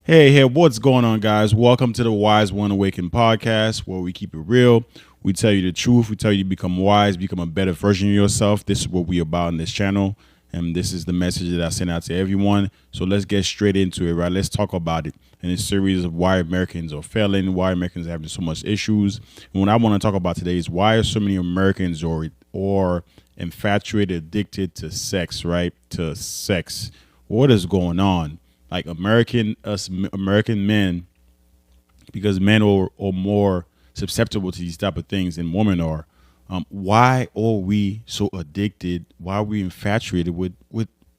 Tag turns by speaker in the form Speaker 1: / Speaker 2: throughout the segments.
Speaker 1: Hey, what's going on, guys? Welcome to the Wise One Awakened podcast, where we keep it real. We tell you the truth. We tell you to become wise, become a better version of yourself. This is what we about in this channel, and this is the message that I send out to everyone. So let's get straight into it, right? Let's talk about it in a series of why Americans are failing, why Americans are having so much issues. And what I want to talk about today is why are so many Americans or infatuated, addicted to sex, right? To sex. What is going on? Like American men, because men are more susceptible to these type of things than women are. Why are we so addicted? Why are we infatuated with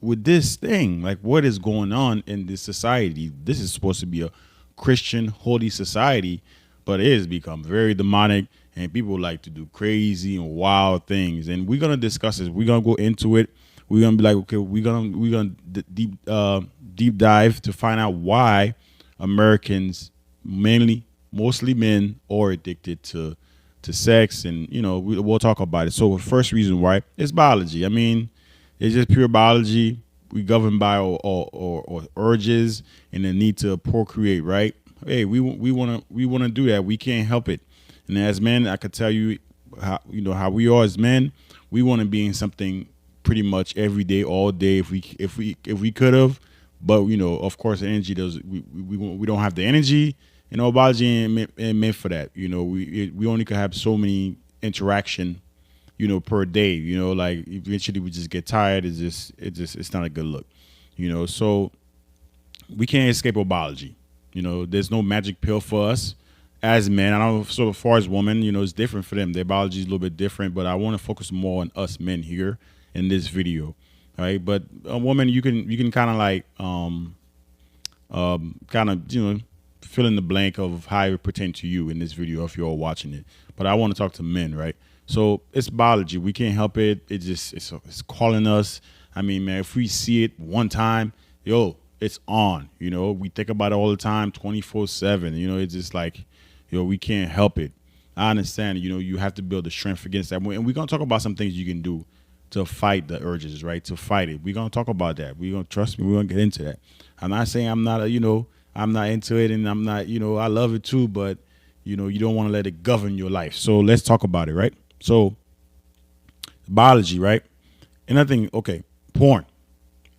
Speaker 1: this thing? Like, what is going on in this society? This is supposed to be a Christian, holy society, but it has become very demonic, and people like to do crazy and wild things. And we're gonna discuss this. We're gonna go into it. We're gonna be like, okay, deep dive to find out why Americans, mainly mostly men, are addicted to sex, and we'll talk about it. So the first reason why is biology. I mean, it's just pure biology. We govern by our urges and the need to procreate, right? Hey, we wanna do that. We can't help it. And as men, I could tell you how we are as men. We want to be in something pretty much every day, all day, if we could have. But of course, the energy does. We don't have the energy, and our biology ain't meant for that. We only could have so many interaction, per day. Like eventually we just get tired. It's not a good look. So we can't escape our biology. There's no magic pill for us as men. I don't know. So as far as women, it's different for them. Their biology is a little bit different. But I want to focus more on us men here in this video. All right, but a woman, you can kind of like kind of fill in the blank of how it pertains to you in this video if you're all watching it. But I want to talk to men, right? So it's biology. We can't help it. It's calling us. I mean, man, if we see it one time, it's on. We think about it all the time, 24/7. It's just like, we can't help it. I understand. You have to build the strength against that. And we're gonna talk about some things you can do to fight the urges, right? To fight it. We're gonna talk about that. We're gonna trust me. We're gonna get into that. I'm not saying I'm not into it, and I'm not, I love it too, but you don't want to let it govern your life. So let's talk about it, right? So biology, right? And I think, okay, porn.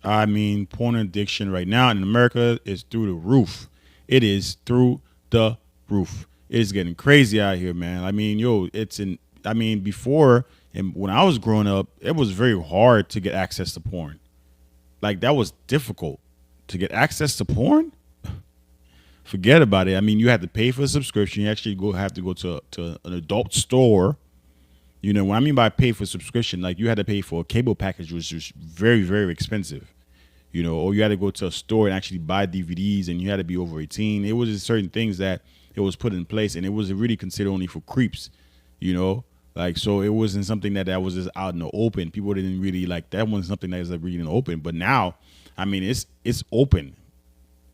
Speaker 1: I mean, porn addiction right now in America is through the roof. It is through the roof. It is getting crazy out here, man. I mean, before, and when I was growing up, it was very hard to get access to porn. Like, that was difficult to get access to porn. Forget about it. I mean, you had to pay for a subscription. You actually have to go to an adult store. What I mean by pay for subscription, like you had to pay for a cable package, which was very, very expensive. Or you had to go to a store and actually buy DVDs, and you had to be over 18. It was just certain things that it was put in place, and it was really considered only for creeps. Like, so it wasn't something that was just out in the open. People didn't really like that. Wasn't something that was like really in the open. But now, I mean, it's open.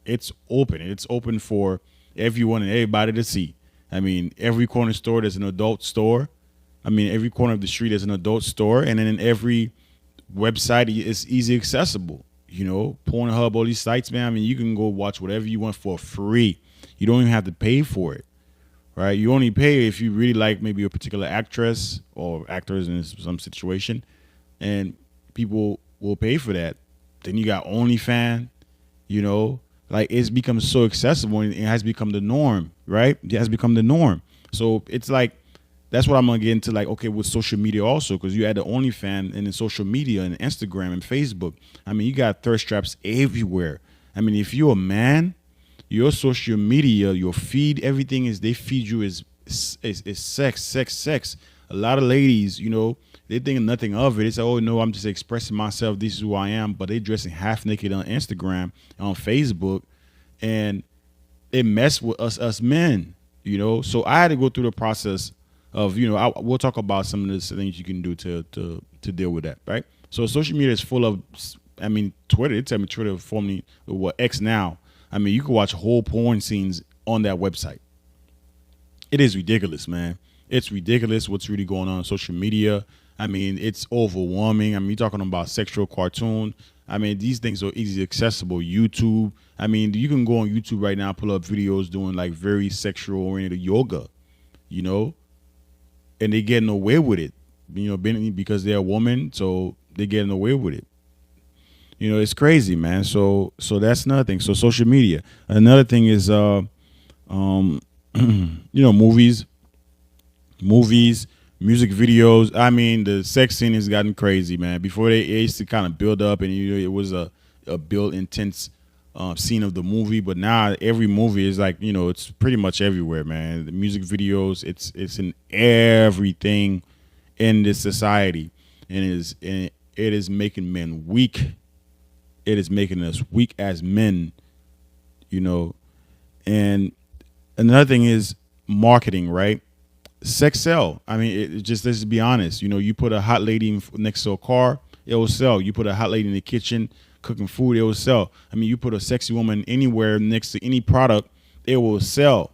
Speaker 1: It's open. It's open for everyone and everybody to see. I mean, every corner store there's an adult store. I mean, every corner of the street is an adult store, and then in every website it's easy accessible. Pornhub, all these sites, man. I mean, you can go watch whatever you want for free. You don't even have to pay for it, right? You only pay if you really like maybe a particular actress or actors in some situation, and people will pay for that. Then you got OnlyFans, like it's become so accessible and it has become the norm, right? It has become the norm. So it's like, that's what I'm gonna get into, like, okay, with social media also, because you had the OnlyFans and then social media and Instagram and Facebook. I mean, you got thirst traps everywhere. I mean, if you're a man, your social media, your feed, everything is they feed you is sex, sex, sex. A lot of ladies, they think nothing of it. They say, "Oh no, I'm just expressing myself. This is who I am." But they dressing half naked on Instagram, on Facebook, and it messed with us men. So I had to go through the process of we'll talk about some of the things you can do to deal with that, right? So social media is full of, I mean, Twitter. They tell me Twitter formerly X now. I mean, you can watch whole porn scenes on that website. It is ridiculous, man. It's ridiculous what's really going on social media. I mean, it's overwhelming. I mean, you're talking about sexual cartoon. I mean, these things are easily accessible. YouTube. I mean, you can go on YouTube right now, pull up videos doing like very sexual oriented yoga, you know, and they getting away with it, because they're a woman, so they're getting away with it. It's crazy, man. So that's another thing. So social media. Another thing is, um, movies, movies, music videos. I mean, the sex scene has gotten crazy, man. Before they used to kind of build up, and it was a build intense scene of the movie, but now every movie is like, it's pretty much everywhere, man. The music videos, it's in everything in this society, and it is making men weak. It is making us weak as men, you know. And another thing is marketing, right? Sex sell. I mean, it just, let's be honest. You put a hot lady next to a car, it will sell. You put a hot lady in the kitchen cooking food, it will sell. I mean, you put a sexy woman anywhere next to any product, it will sell,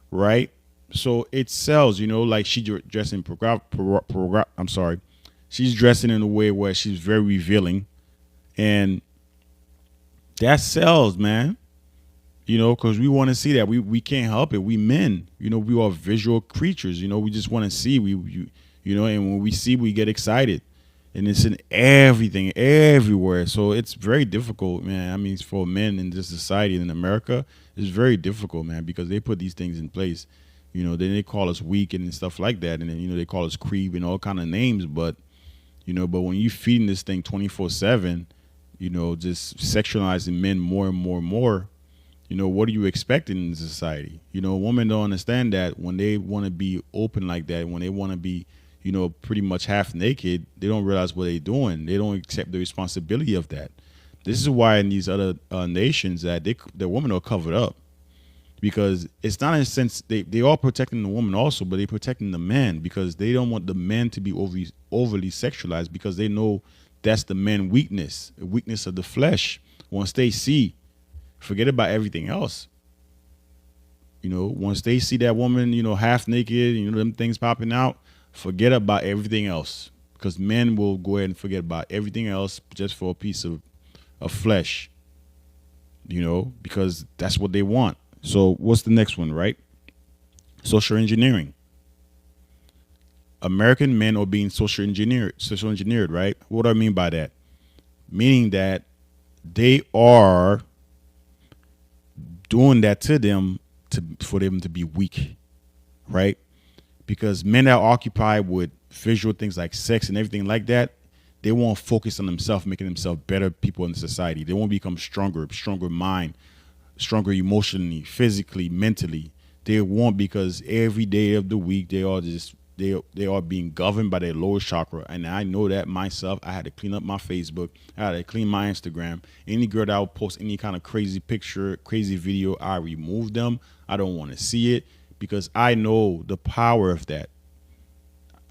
Speaker 1: right? So it sells. Like she dressing I'm sorry, she's dressing in a way where she's very revealing, and that sells, man. Because we want to see that. We can't help it. We men, we are visual creatures. We just want to see. And when we see, we get excited, and it's in everything, everywhere. So it's very difficult, man. I mean, for men in this society in America, it's very difficult, man, because they put these things in place. Then they call us weak and stuff like that, and then they call us creep and all kind of names. But when you feeding this thing 24/7, just sexualizing men more and more and more. What are you expecting in society? Women don't understand that when they want to be open like that, when they want to be, pretty much half naked, they don't realize what they're doing. They don't accept the responsibility of that. This is why in these other nations that the women are covered up, because it's not in a sense they are protecting the woman also, but they're protecting the man because they don't want the man to be overly sexualized, because they know that's the man weakness, the weakness of the flesh. Once they see, forget about everything else. Once they see that woman, half naked, them things popping out, forget about everything else. Because men will go ahead and forget about everything else just for a piece of flesh. Because that's what they want. So what's the next one, right? Social engineering. American men are being social engineered, right? What do I mean by that? Meaning that they are doing that to them for them to be weak, right? Because men that are occupied with visual things like sex and everything like that, they won't focus on themselves, making themselves better people in society. They won't become stronger mind, stronger emotionally, physically, mentally. They won't, because every day of the week they are being governed by their lower chakra. And I know that myself. I had to clean up my Facebook. I had to clean my Instagram. Any girl that would post any kind of crazy picture, crazy video, I remove them. I don't want to see it, because I know the power of that.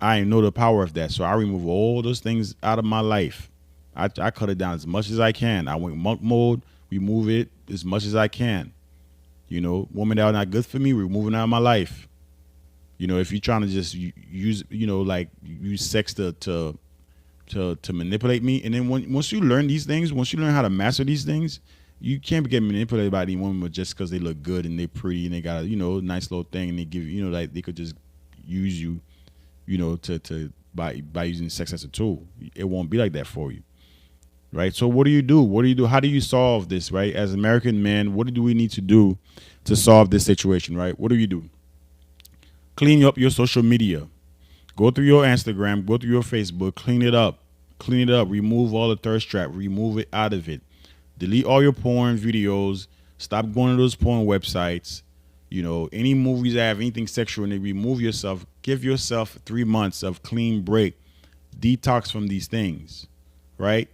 Speaker 1: So I remove all those things out of my life. I cut it down as much as I can. I went monk mode, remove it as much as I can. Women that are not good for me, removing out of my life. If you're trying to just use, like use sex to manipulate me, and then once you learn these things, once you learn how to master these things, you can't get manipulated by any woman just because they look good and they're pretty and they got a nice little thing, and they give like they could just use you, to by using sex as a tool. It won't be like that for you, right? So what do you do? How do you solve this, right? As American men, what do we need to do to solve this situation, right? What do you do? Clean up your social media. Go through your Instagram, go through your Facebook, clean it up. Remove all the thirst trap. Remove it out of it. Delete all your porn videos. Stop going to those porn websites. Any movies that have anything sexual in it, remove yourself. Give yourself 3 months of clean break. Detox from these things, right?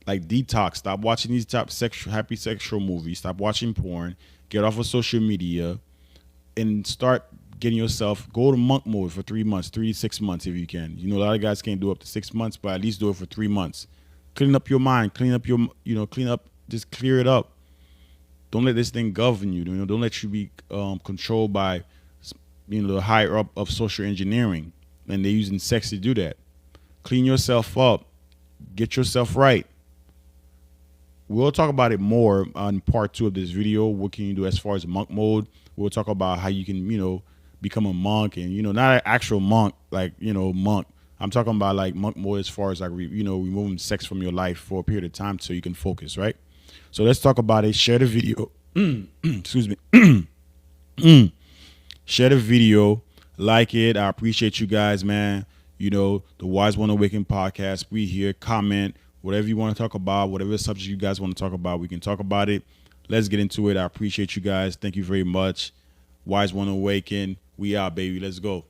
Speaker 1: Like detox. Stop watching these happy sexual movies. Stop watching porn. Get off of social media and start getting yourself, go to monk mode for 3 months, 3 to 6 months if you can. A lot of guys can't do up to 6 months, but at least do it for 3 months. Clean up your mind, just clear it up. Don't let this thing govern you. Don't let you be controlled by, the higher up of social engineering, and they're using sex to do that. Clean yourself up, get yourself right. we'll talk about it more on part 2 of this video. What can you do as far as monk mode? We'll talk about how you can, become a monk, and not an actual monk, like monk. I'm talking about like monk mode as far as like removing sex from your life for a period of time so you can focus, right? So let's talk about it. Share the video. Excuse me. Share the video, like it. I appreciate you guys, man. The Wise One Awaken podcast. We here. Comment whatever you want to talk about, whatever subject you guys want to talk about. We can talk about it. Let's get into it. I appreciate you guys. Thank you very much. Wise One Awaken. We out, baby. Let's go.